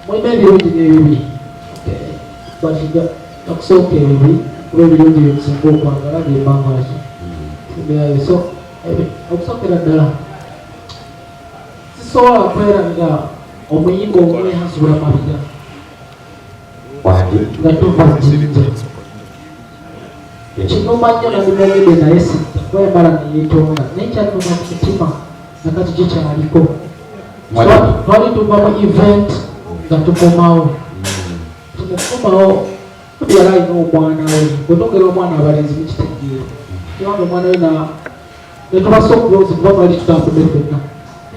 mulina ebirungi n'ebibi batiga okusooka ebibi kuba ebirungi byekisinga okwagala byembangaki ebyayo so okusookera ddala sisobola kwerabira omuyimba omwe asubula mabiga nga tuva jinja kinuma nnyo nabimogedde naye sidda kwemala neyetonda naye kyanuma ku mutima nakati kikyaliko twali tuva mu event nga tukomawo tumukomawo yali alina omwana we bwetogera omwana abalenzi mukitegeera kubanga omwana we netubasa okulozi kuba twali tutambudde ffenna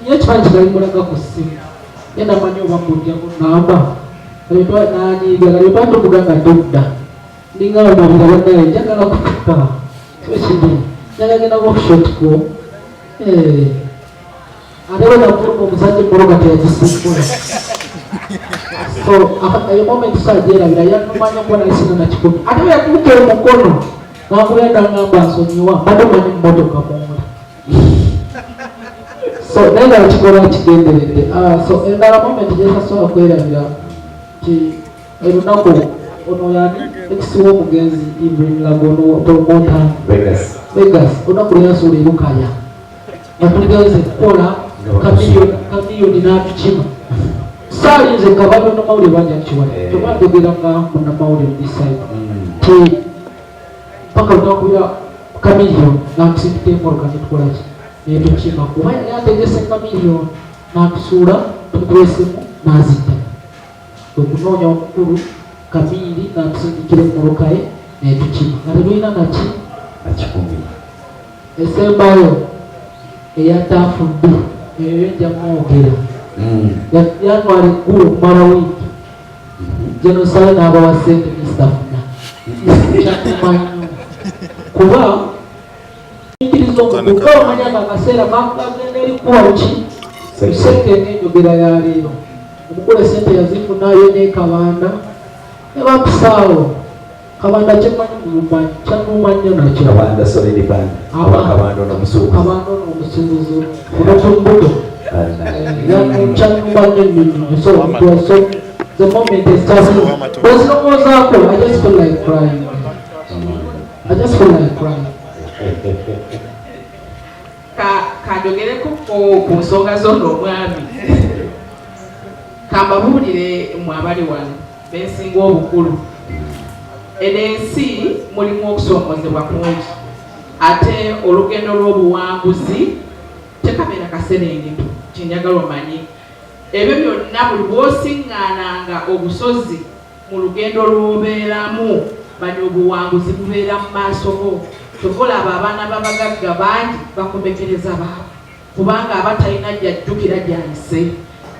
naye ekifaanyi kikalimulaga ku ssimu ye namanyi oba mujjamu namba nanyiiga kale twali tuvuga nga tudda ndinga bamabira bannaye njagala kutuka ekiri njagagenda workshopko ate we nafuluma omusajja emmologa teyagisimbula so eyo moment sagyerabira yanumanya okuba nalisina nakikumi ate we yakubuka omukono nakugenda ngamba nsonyiwa badde manyi mmotoka munda so naye nga ekikola kigenderedde so endala moment gyesasobola kwerabira ti olunaku ono yani ekisiwa omugenzi Evelyn Lagono promota Vegas olunaku lweyasuula erukaya natuligenze kukola kamiliyoni n'atukima saalinze nga balina mawulire banja kiwala tebategera nga munnamawulire disaidi ti paka lunakuira kamiliyoni n'atusindika emmotoka netukolaki netukima kuba yali ategese kamiliyoni n'atusuula tukwesimu n'azidda okunoonya omukulu Kamili n'atusindikira emmoloka ye netukima nga tetulina naki nakikumi esembayo eyatafudde eyo njamwogera yantwala eggulu okumala wiiki genosaye n'abawa sente nisitafuna kyakumanyo kuba nkiriza omukuka omanya nga akaseera kakagenda erikuwa ki kusente ng'enjogera ya leero omukulu esente yazifunayo n'ekabanda nebakusaawo kabanda kyemanyi mulumanyi kyanuma nnyo nakyo kabanda n'omusuubuzi onotumbuto kyanuma nnyo nnyonnyo so the moment bwezirowoozaako I just feel like crying kanjogereko ku nsonga zonna omwami kambabuulire mwe abali wano bensinga obukulu ensi mulimu okusoomozebwa kungi ate olugendo lw'obuwanguzi tekabeera kaserengeto kyenjagala omanyi ebyo byonna buli bwosiŋŋaananga obusozi mu lugendo lw'obeeramu bali obuwanguzi bubeera mu maaso go tovolaba abaana b'abagagga bangi bakomekereza baabwe kubanga abatalina gyajjukira gyayise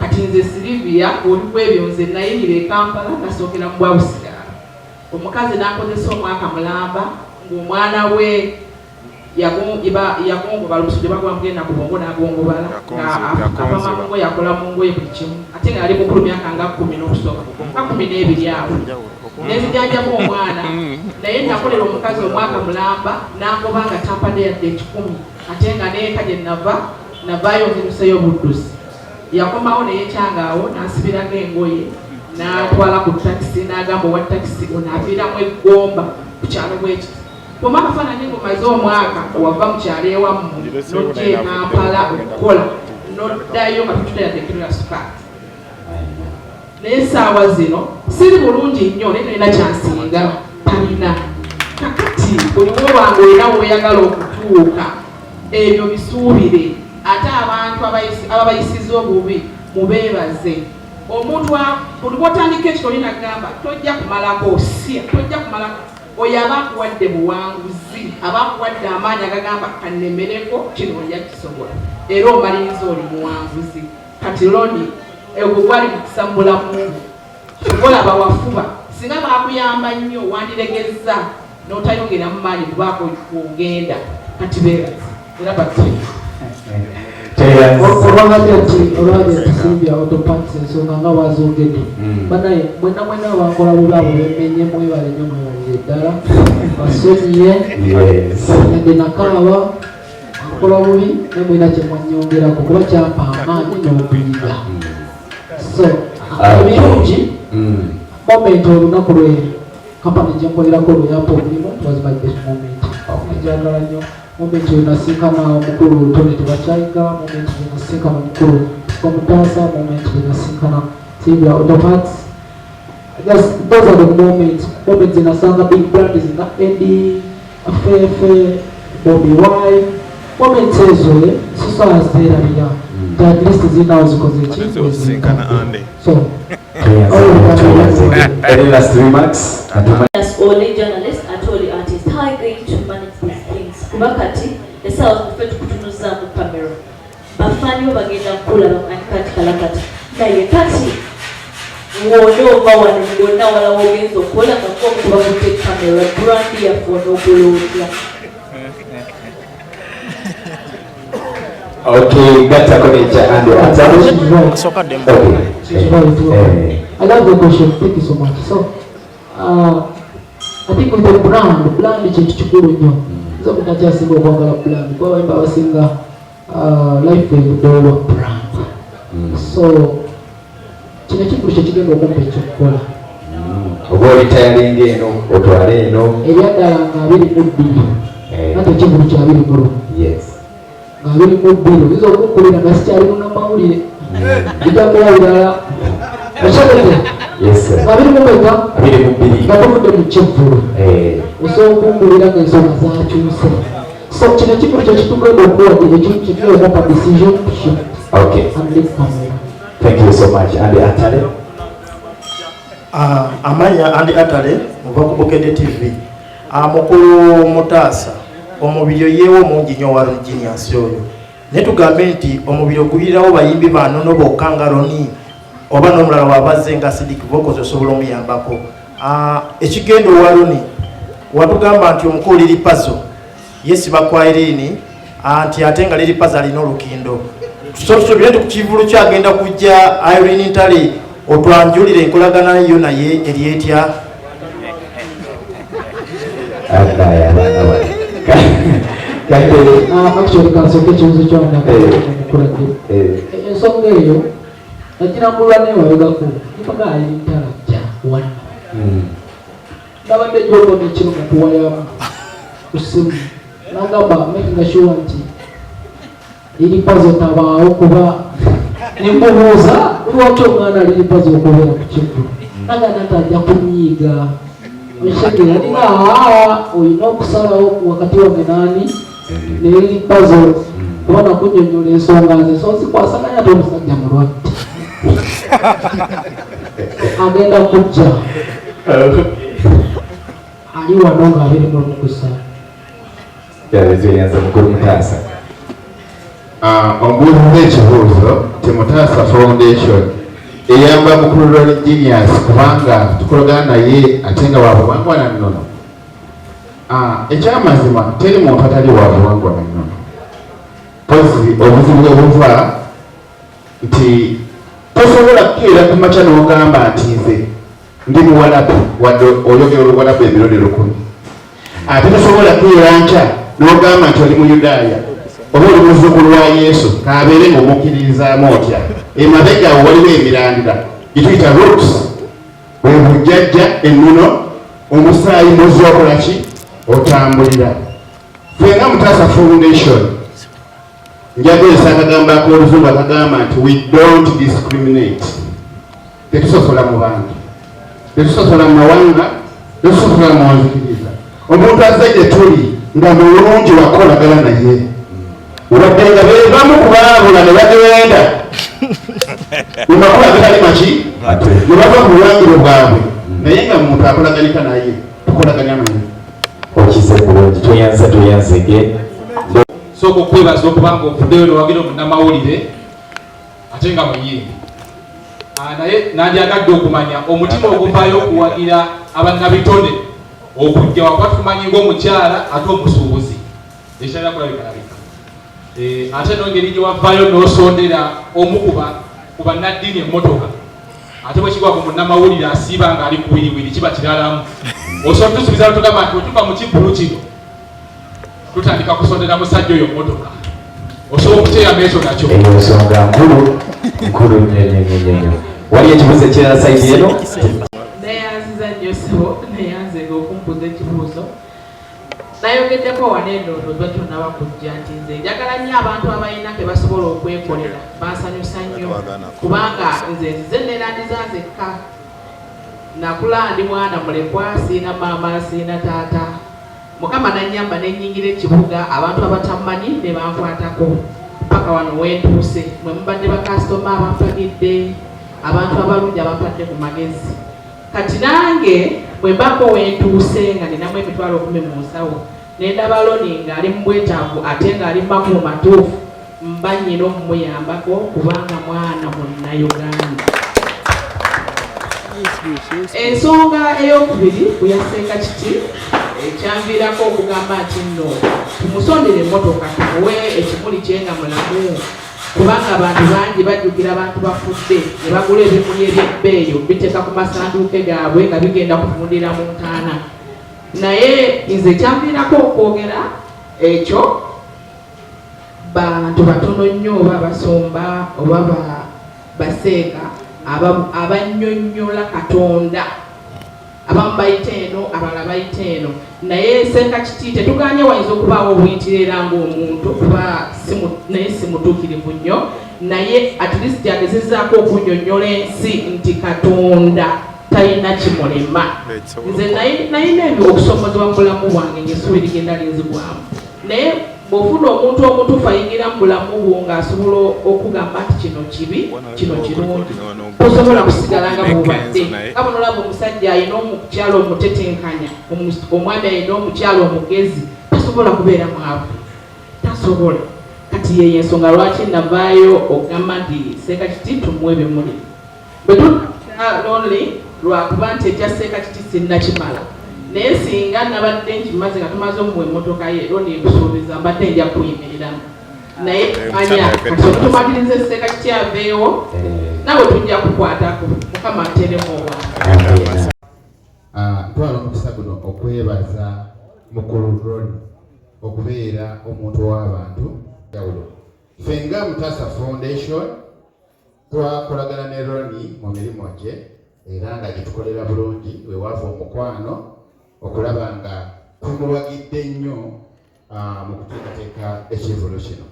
kati nze Silivia oli kwebyo nze nayingira e Kampala nasookera mu Bwabusigala omukazi n'akozesa omwaka mulamba ng'omwana we yagongoba lumusujja bagwa mugenda ku bongo n'agongobala avama mu ngoye akola mu ngoye buli kimu ate nga ali mukulu myaka nga 10 n'okusooka nga 12 awo nezijanjamu omwana naye nakolera omukazi omwaka mulamba n'angoba nga tampadde yadde 10 ate nga neeka gye navaayo nziruseyo buddusi yakomawo neyekyangaawo n'asibirako engoye n'atwala ku takisi n'agamba owa takisi onaaviiramu eggomba ku kyalo bwekiti bwoma akafaananyi ngomaze omwaka wava mu kyalo ewamu n'ojja e Kampala okukola n'oddayo nga tututayadde ya sukaati naye essaawa zino siri bulungi nnyo naye nalina kyansinga talina kakati buliwo bange olina weeyagala okutuuka ebyo bisuubire ate abantu ababayisiza obubi mubeebaze omuntu buli bwotandika ekitoli nagamba tojja kumalako osya tojja kumalako oyo abakuwadde buwanguzi abakuwadde amaanyi agagamba kannemereko kino ojja kisobola era omaliriza oli muwanguzi kati loni egwo gwali mukusambula mungu olaba wafuba singa bakuyamba nnyo wandiregeza n'otayongeramu maanyi kubaako kugenda kati beebaze era bati olwabadde tusimbya autopants ensonga nga bazongedde banaye mwena bankola bubi abo bemenye mwebale nnyo mwebalire ddala basonyiye yadde nakaaba nkola bubi naye mwena kyemwanyongerako kuba kyampa amaanyi n'okuyiga so ebirungi moment olunaku lwe kampani gyenkolerako lweyapo omulimu was my best moment. Njagala nnyo moment yenasinkana omukulu Tony Tebakyayiga, moment yenasinkana omukulu Omutaasa, moment yenasinkana Sylvia Autoparts. Those are the moments zinasanga big brands nga Eddie, Afefe, Bobby Wine. Moments ezo sisoaziterabira at least zinawo zikoze ki. So any last remarks? As only journalists and only artists, how are you going to manage these things? Kubakati, the cells prefer to put on the camera. Bafanyo bagenda kula bankati kalakati. Na yekati, wono bawana ngona wala wogenzo kola kakoko kubakote camera brand ya fono buluja. Okay, gata konecha and I love the question. Thank you so much. So, I think with the brand is chikuru nyo. So kutacha singo kwangala brand. Kwa wemba wasinga life with the brand. So, chine chikuru chikendo kumpe chokola. Obori tayari eno, otwale eno. Eliada nga vili mubili. Nata chikuru cha vili muru. Yes. Nga vili mubili. Hizo kukulina nasichari unambauli. Itakuwa ilala. Yes, sir. Abiri mubega. Abiri mubili. Batufude mchivulu. Osokumbulira ng'ensonga zakyuse. So kino kikulu kyekitugenda okuwadde ekyo kwa decision shift. Okay. And leave camera. Thank you so much. And Atale? Amanya and Atale muva ku Bukedde TV. Mukulu Mutaasa omubiri yeewo mungi nnyo wa Genius oyo. Ne tugambe nti omubiri ogulirawo bayimbi bano n'obokkangaloni oba n'omulala wabazze nga Sidic Vocals osobola omuyambako. Ekigendo waloni watugamba nti omukulu liri pazo yesiba kwairini nti ate nga liri pazo alina olukindo. Tusobole nti ku kivulu kyagenda kujja Irene Ntale otwanjulire enkolagana yo naye eri etya. Actually kansoke ekibuzo kyandakukulage ensonga eyo naginambulwa newayogako nibaga ali ntalajja wana nabadde gyobona ekiro mukuwayamu ku ssimu nagamba making sure nti liri pazo tabaawo kuba nemubuuza lwaki omwana liri pazo okubeera ku kivulu nagana ntajja kunyiiga oshekera nina olina okusalawo wakati wange nani neliri pazo kubana kunyonyola ensonga ze so zikwasaganya ate omusajja mulwadde agenda kujja ali wano ng'abiri n'olukusa yabezeyanza mukulu Mutaasa. Ombuuza ekibuuzo Mutaasa Foundation eyamba mukulu Ronnie Genius kubanga tukolagana naye ate nga wabuwangwa na nnono. Ekyamazima teri muntu atali wabuwangwa na nnono. Pozi obuzibu bwe buva nti tosobola kukeera ku makya n'ogamba nti nze ndi muwalabu wadde oyogera oluwalabu emirundi 10. Ate tosobola kukeera nkya n'ogamba nti oli Muyudaaya oba oli muzzukulu wa Yesu kaabeere ng'omukkiririzaamu otya. Emabega awo waliwo emirandira gituyita roots bwe bujjajja ennuno omusaayi muzza okola ki otambulira. Fenga Mutaasa Foundation njakozesa akagambo ak'oluzungu akagamba nti we don't discriminate. Tetusosola mu bantu, tetusosola mu mawanga, tetusosola mu nzikiriza. Omuntu azze gye tuli nga mulungi wakolagana naye wadde nga beevamu kubaabula ne bagenda mu makola gatali maki ne bava mu bulangiro bwabwe naye nga muntu akolaganika naye tukolaganya naye. Okize bulungi tuyanzege. Soko okwebaza okubanga ovuddeyo n'owagira omunnamawulire ate nga muyimbi. Naye nandyagadde okumanya omutima oguvaayo okuwagira abannabitone okujja wakuba tukumanyi ng'omukyala ate omusuubuzi ekyalira kulabika. Ate n'engeri gye wavaayo n'osondera omukuba ku bannaddiini emmotoka ate bwe kigwa ku munnamawulire asiiba ng'ali ku wiriwiri kiba kiralamu. Osobola tusuubiza tugamba nti wetuva mu kibbulu kino tutandika kusondera musajja oyo mmotoka osobola okuteeramu ekyo nakyo. Eyo nsonga nkulu nnyo. waliyo ekibuuzo ekirala saidi eno neyanziza nnyo ssebo neyanzega okumbuza ekibuuzo nayogeddeko waneendoodo twetonnaba kujja nti nze njagala nnyo abantu abalina ke basobola okwekolera bansanyusa nnyo kubanga nze nzize neerandiza nzekka nakula ndi mwana mulekwa siina maama siina taata mukama nannyamba nennyingira ekibuga abantu abatammanyi ne bankwatako paka wano wentuuse mwe mubadde bakasitoma abampagidde abantu abalungi abampadde ku magezi kati nange bwe mbako wentuuse nga ninamu emitwalo 10 mu nsawo nendaba loni ng'ali mu bwetaavu ate ng'ali makumu matuufu mba nnyina okumuyambako kubanga mwana munnayuganda. Ensonga ey'okubiri kuyaseeka kiti ekyanviirako okugamba nti nno tumusondere emmotoka tumuwe ekimuli kyenga mulamu kubanga abantu bangi bajjukira abantu bafudde ne bagula ebimuli ebyebbeeyi biteeka ku masanduuke gaabwe nga bigenda kufundira mu ntaana naye nze kyanviirako okwogera ekyo bantu batono nnyo oba basomba oba baseeka abannyonnyola Katonda abamu bayita eno abalala bayita eno naye seeka kiti tetuganye wayinza okubaawo obuyitira ng'omuntu kuba naye simutuukirivu nnyo naye at least agezezaako okunnyonnyola ensi nti Katonda talina kimulema nze nayina ebyo okusomozebwa mu bulamu bwange ng'essuubi ligenda linzigwamu naye bw'ofuna omuntu omutuufu ayingira mu bulamu bwo ng'asobola okugamba nti kino kibi kino kirungi tosobola kusigala nga bw'obadde nga buno olaba omusajja alina omukyalo omutetenkanya omwami alina omukyalo omugezi tasobola kubeera mwavu tasobola kati yeyo ensonga lwaki navaayo okugamba nti seeka kiti tumuwe bimuli bwe tuta lonely lwakuba nti ekya seeka kiti sinnakimala naye singa nabadde nkimaze nga tumaze omuwa emmotoka ye ero nebusuubiza mbadde nja kuyimiriramu naye anya kati okutumatiriza esseeka kikyaveewo nawe tujja kukwatako mukama ateremu obwangu. Ntwala omukisa guno okwebaza mukulu Ronnie okubeera omuntu w'abantu jawulo ffe nga Mutasa Foundation twakolagana ne Ronnie mu mirimu gye era nga gitukolera bulungi wewaava omukwano okulaba nga tumuwagidde nnyo mu kuteekateeka ekivulo kino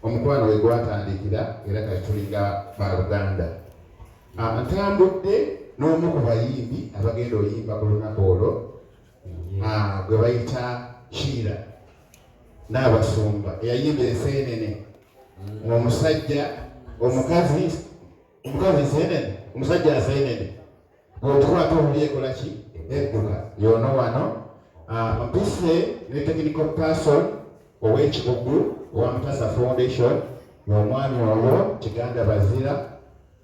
omukwano we gwatandikira era kati tulinga baluganda ntambudde n'omu ku bayimbi abagenda oyimba ku lunaku olwo gwe bayita Kiira n'abasumba eyayimbira enseenene omusajja omukazi enseenene omusajja enseenene bw'otukwata obulyekola ki edduka yono wano mpise ne technical person ow'ekikugu owa Mutasa Foundation y'omwami oyo Kiganda Bazira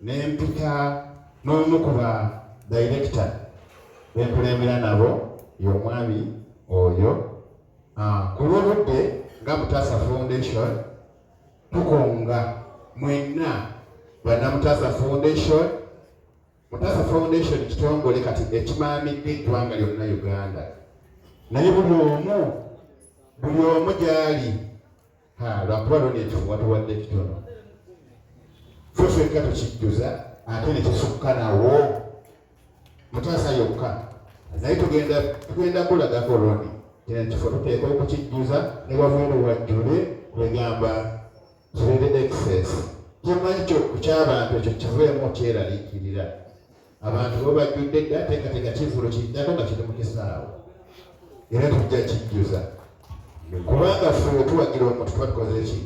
n'empita n'omu ku ba director benkulembera nabo y'omwami oyo ku lw'obudde nga Mutasa Foundation tukonga mwenna banna Mutasa Foundation. Mutasa Foundation kitongole kati ekimaamidde eggwanga lyonna Uganda naye buli omu gyali lwakuba loni ekifuba tuwadde kitono ffe ffekka tukijjuza ate ne kisukka nawo Mutasa yokka naye tugenda kulagako loni kino ekifo tuteeka okukijjuza ne wavulu wajjule wegamba kirere excess kimanyi ky'abantu ekyo kiveemu kyeraliikirira abantu bo bajjudde dda teekateeka kivulo kiddako nga kiri mu kisaawe era tujja kijjuza kubanga ffe tuwagira omuntu tuba tukoze ki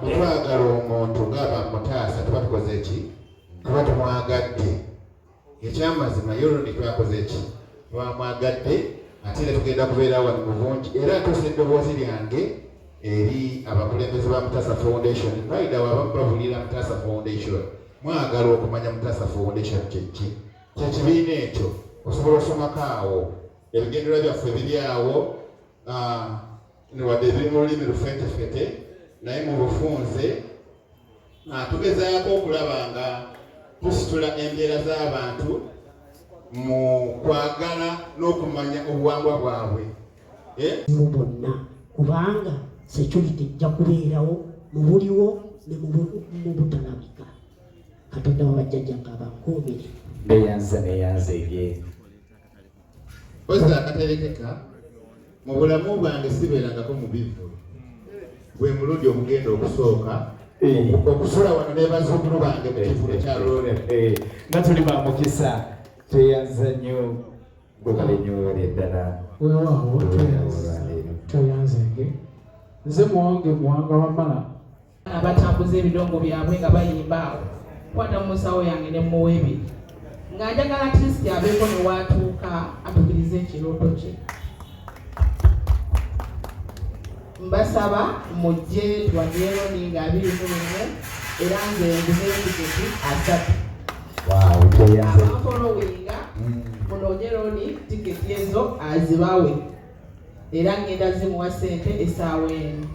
twagala omuntu ng'aba Mutasa tuba tukoze ki tuba tumwagadde ekyamazima yoroni twakoze ki twamwagadde ate ne tugenda kubeera wano mu bungi era atuusa eddoboozi lyange eri abakulembeze ba Mutasa Foundation baida wabamu babulira Mutasa Foundation mwagala okumanya Mutasa Foundation kyeki kyekibiina ekyo osobola osomako awo ebigendererwa byaffe biri awo wadde biri mu lulimi lufetefete naye mu bufunze tugezaako okulaba nga tusitula embeera z'abantu mu kwagala n'okumanya obuwangwa bwabwe bonna kubanga security ejja kubeerawo mu buliwo ne mu butalabika Katonda wabajjajja nga bankuumire neyanzege Oza akaterekeka mu bulamu bwange sibeerangako mu bivulu bwe muludi omugenda okusooka okusula wano nebazzukulu bange mu kivulo kya Lole nga tuli ba mukisa tweyanza nnyo gwekalenyole ddala weewaawo tweyanzege nze muwanga wamala abatambuza ebidongo byabwe nga bayimba awo kwata mu musawo yange ne muwa ebiri nga njagala kristi abeeko ne waatuuka atukirize ekirooto kye. Mbasaba mujje twagero ninga 21 era nze tiketi asatu. Followinga munojero ni tiketi ezo azibawe era ngenda zimuwa sente esaawa eno.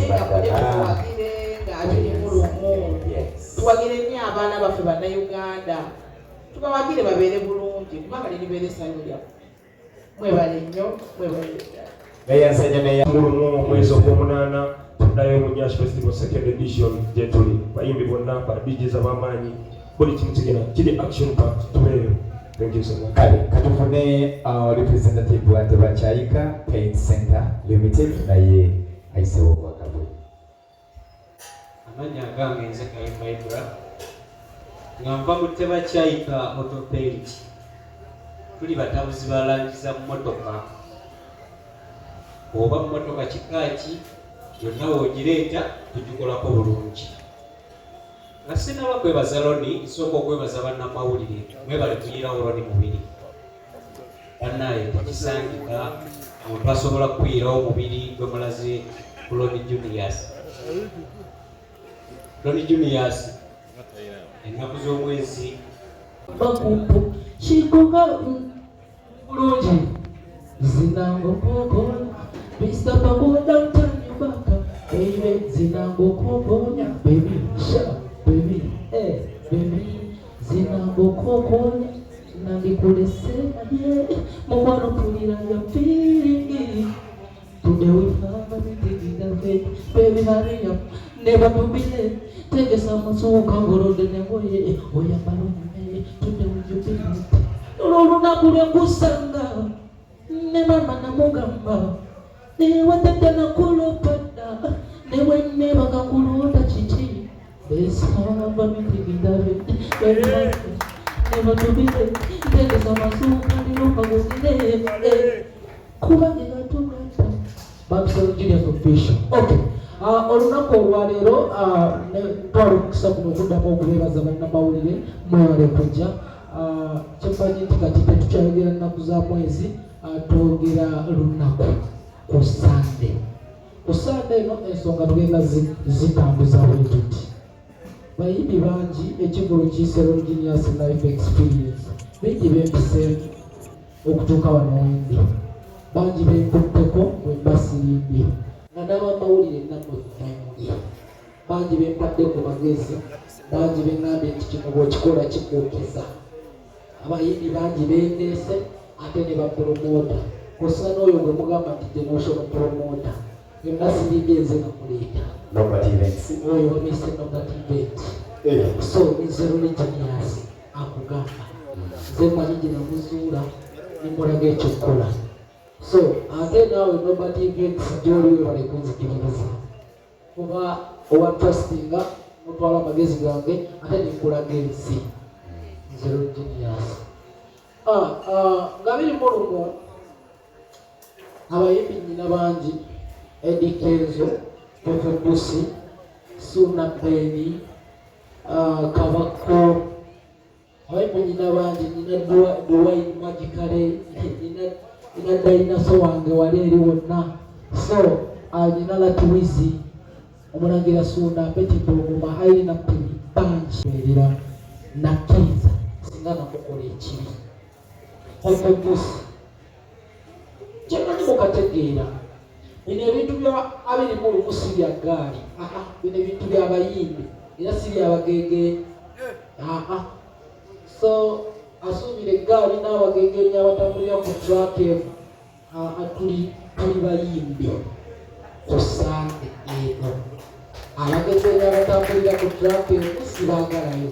Era kujja tuwagire nga abiri mulumu tuwagire nnyo abaana baffe bannayuganda tukawagire babeere bulungi kubanga liribeera essanyu lyaffe. Mwebale nnyo mwebale mulumu omwezi ogw'omunaana tuddayo mu Nyash Festival second edition gye tuli bayimbi bonna ba DJs ab'amaanyi buli kimu kigenda kiri action packed tubeeyo. Thank you so much. Kale katufune representative wa Tebachayika Paint Center Limited naye aisewo wakabwe. Amanya gange nze Kayimba Ibra ngamba mu Tebachayika Auto Paint tuli batabuzi balangiza mmotoka oba mmotoka kikaaki yonna woogireeta tugikolako bulungi. Nga sinaba kwebaza Loni nsooka okwebaza bannamawulire mwebale kuyiirawo Loni mubiri bannaye tekisangika omuntu asobola kuyiirawo mubiri gwe mulaze ku Loni Juniors. Loni Juniors ennaku z'omwezi bakupu kikuka bulungi zinango kokonya Mr. Pagoda mtani baka baby zinango kokonya baby sha baby baby zinango kokonya nandikulesema mubano kulira ya feeling today we have a meeting in the baby hurry up never to be late take some so kangoro de negoye oya balone today we be late lolo nakule kusanga ne mama na mugamba ne watata na kulopada ne wenne bakakulota chichi besaba mitigidave never to be late take some so kangoro kagosile kuba ngatugata babso junior profession. Okay, olunaku olwaleero twalukisa kuno okuddamu okubeebaza bannamawulire mwewale kujja kyemanyi nti kati tetukyayogera nnaku za mwezi twogera lunaku ku Sande. Ku Sande eno ensonga tugenda zitambuza bwe tuti bayimbi bangi ekivulu kiyise Genius Life Experience bingi bempiseemu okutuuka wano wendi bangi benkutteko bwe mbasirimbye nga n'abamawulire nammwe bangi bempadde ku magezi bangi bengambye nti kino bw'okikola kikuukiza abayimbi bangi bendeese ate ne bapromota kusa n'oyo gwe mugamba nti generational promota yonna sirimbye nze namuleeta oyo Mr. Nogativate so nze Loni Genius akugamba nze manyi gye namuzuula nimulaga ekyokukola. So ate naawe Nogativate gy'oliwe bale kunzikiririza kuba owa trustinga mutwala amagezi gange ate ninkulaga ensi nze Loni Genius. Nga biri mulumu abayimbi nyina bangi Eddie Kenzo, Pepe Busi, Suna Beni, Kavako, abayimbi nyina bangi nyina Dwayne Magicale, nyina Dinosaur wange wali eri wonna. So nyina Latiwizi, omulangira Suna, Betty Dogoma, Haili na Pili bangi erira nakkiriza singa namukola ekibi. Pepe Busi kyemanyi mukategeera bino ebintu bya abiri mu lumu si bya gaali bino ebintu by'abayimbi era si by'abageegeenya so asuubira eggaali n'abageegeenya abatambulira ku track emu tuli bayimbi ku Sande eno abageegeenya abatambulira ku track emu si baagalayo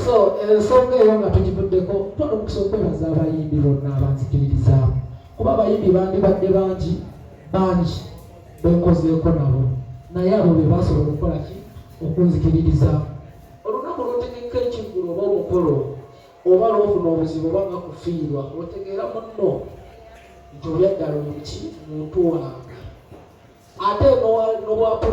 So ensonga eyo nga tugivuddeko twala okusobola okwebaza abayimbi bonna abanzikiririzaamu kuba abayimbi bandibadde bangi benkozeeko nabo naye abo be basobola okukola ki okunzikiririzaamu olunaku lwotegeka ekiggulu oba omukolo oba lwofuna obuzibu oba nga kufiirwa otegeera munno nti olyaddala omuki muntu wange ate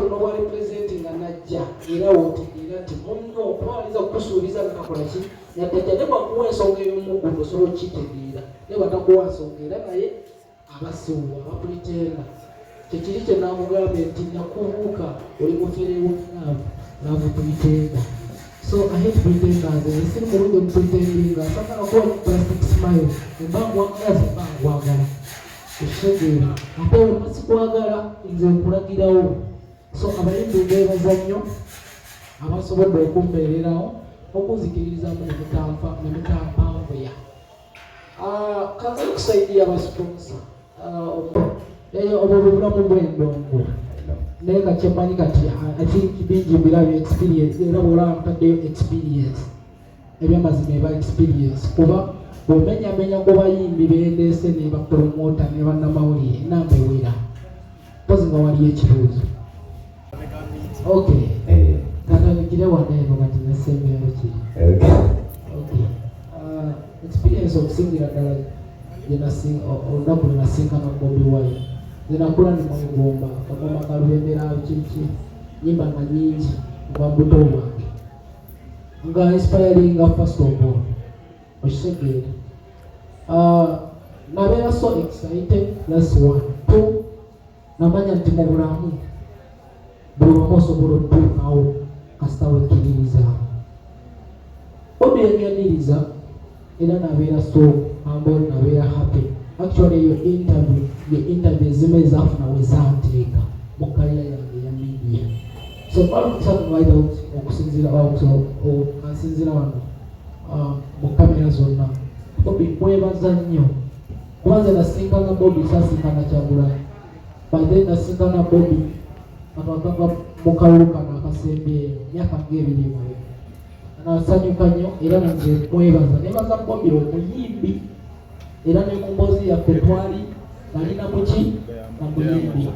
nobwa representinga najja era wotegeera nti munno okubaliza kukusuubiza nakakola ki naddajja ne bwakuwa ensonga ey'omuggulo osobola okitegeera ne batakuwa nsonga era naye abasiwa abapulitenda kyekiri kye namugambye nti nakubuuka oli muferewo laavu pulitenda. So I hate pretenders. Siri mulungi omupretendinga asagala kuba plastic smile embangwagaza embangwagala ekitegeera ate olumasikwagala nze nkulagirawo. So abayimbi beebaza nnyo abasobodde okumbeererawo okunzikiririzaamu nemutampanvuya kanza okusaidiya abasponsa obwo bulamu bw'endongo naye kakyemanyi kati I think bingi mbirabyo experience era bwolaba mpaddeyo experience ebyamazima eba experience kuba bwomenyamenya ku bayimbi bendeese ne bapromota ne bannamawulire enamba ewera mpozi nga waliyo ekibuuzo okay katandikire waneeno kati nesembeero kiri experience okusingira ddala olunaku lwenasinkana Bobi Wine zinakula ni mwegomba kagoma kalubembera kiki nyimba nga nyingi kuba buto bwange nga inspiring first of all okisegeera nabeera so excited. That's one. Two, namanya nti mu bulamu buli wamu osobola otuukawo kasita wekkiririza Bobi yanyaniriza era nabeera so humble nabeera happy. Actually your interview ezimu ezafuna wezateeka mu kaliya yange ya media. So balukusakuvaida okusinzira kansinzira wano mu kamera zonna Bobi mwebaza nnyo kubanza nasinkana Bobi sasinkana Kyagulanyi by then nasinkana Bobi akakanga mu kalulu kano akasembeeyo myaka ng'ebiri emabega nasanyuka nnyo era nanze mwebaza nebaza Bobi omuyimbi era ne mu mboozi yaffe twali nalina muki na muyimbi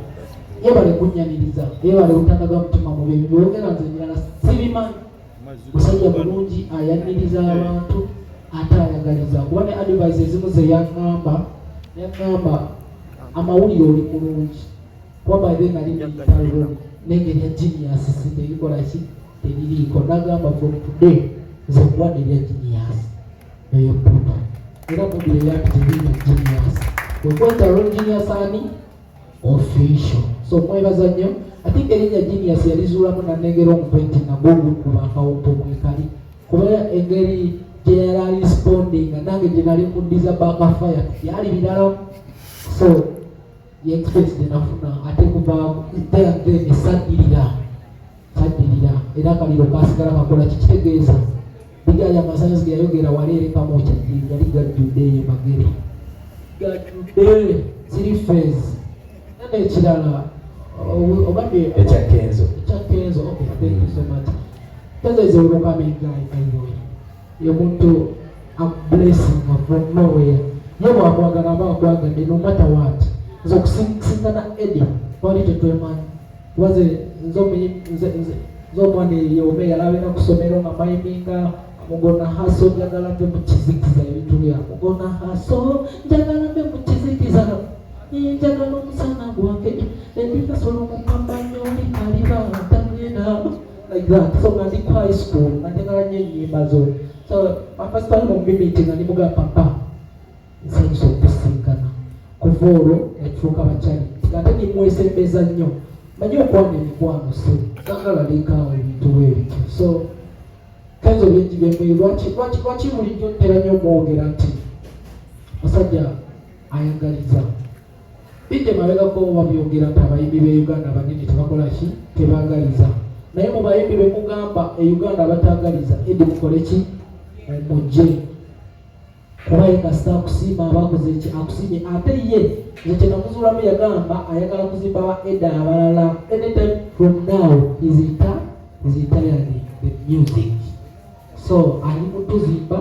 yebale kunnyaniriza yebale butandaga mutima mubi byogera nze nyala sibimanyi musajja mulungi ayaniriza abantu ate ayagaliza kuba ne advice ezimu ze yaŋŋamba amawulire oli mulungi kuba babe nali nitalo n'engeri ya genius terikola ki teririiko nagamba from today nze kuwanirya genius eyo puto era mubire yakitebina genius wekwetalo genius ani official. So mwebaza nnyo ate erinnya genius yalizuulamu nanengera omupenti nagwogukuba akawumpo mwekali kuba engeri gye yali responding nange gye nali muddiza backfire yali biralamu. So the experience gye nafuna ate kuva then esaddirira era akaliro kasigala kakola kikitegeeza bigaaya amasanyuzi ge yayogera waleerekamu kyajjiri yali gajjuddeeyo magere gajjudde ziri phase nane ekirala obadde ekyakenzo okay thank you so much. Kenzo is a welcoming guy by the way. Ye muntu a blessing from nowhere ye bwakwagala aba akwagadde no matter what nze okusinkana Eddie twali tetwemanyi waze nzomwana eyome yalabena kusomero nga mayiminga mugona haso njagala mbe mukizikiza ebintu bya mugona haso njagala mbe mukizikiza njagala omusana gwange endikasobola omukambanyoli aliba tamwena like that. So nga ndi ku high school nga njagala nnyo ennyimba zo. So my first time mu mimiti nga ndimugamba papa nsanyusa okusinkana kuva olwo netufuuka bakyali ate nimwesembeza nnyo manyi okwana emikwano so sagala leekaawo ebintu bwebityo. So Kenzo bingi byemwe lwaki bulijjo ntera nnyo omwogera nti musajja ayagaliza bidde mabegako babyogera nti abayimbi be Uganda banene tebakola ki tebaagaliza naye mu bayimbi be mugamba e Uganda bataagaliza Eddie mukole ki mujje kuba ye kasita akusiima abakoze ki akusiimye ate ye nze kye namuzuulamu yagamba ayagala kuzimba ba Eddie abalala anytime from now is retired the music. So ali mutuzimba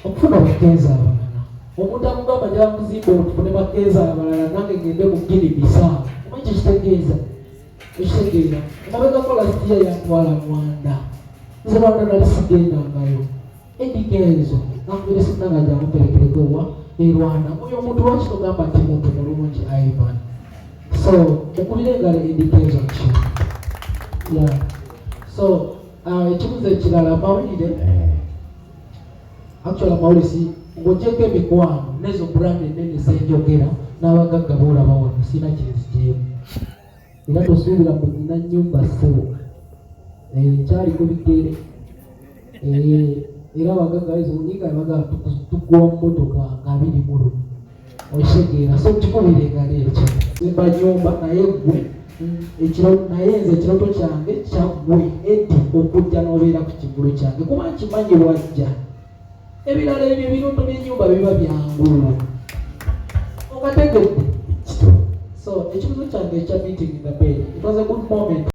okufuna bakenza abalala. Omuntu amugamba njala muzimba otufune bakenza abalala nange ngende mu Guinea Bissau. Omanyi kitegeeza? Ekitegeeza. Emabega kola sitiya yantwala Rwanda. Nze Rwanda nali sigendangayo. Eddie Kenzo nakubira sinanga jamuperekereko wa Rwanda. Oyo omuntu lwaki togamba nti muntu mulungi Ivan? So okubira engalo Eddie Kenzo kyo. Yeah. So ekibuzo ekirala amawulire actually amawulire ng'ogyeko emikwano n'ezo brand ennene zenjogera n'abagagga boolaba wano sirina kinzigyemu era tosuubira mu nnyina nnyumba ssebo nkyaliko bigere era abagagga ezo nyinga abagala tugwa mu mmotoka nga biri mulu okitegeera so kikubira engalo ekyo zimba nnyumba naye gwe naye nze ekiroto kyange kyaggwe Eddi okujja n'obeera ku kigulu kyange kuba nkimanyi wajja ebirala ebyo ebiroto by'ennyumba biba byangu okategedde so ekibuzo kyange ekya meeting in the bed it was a good moment.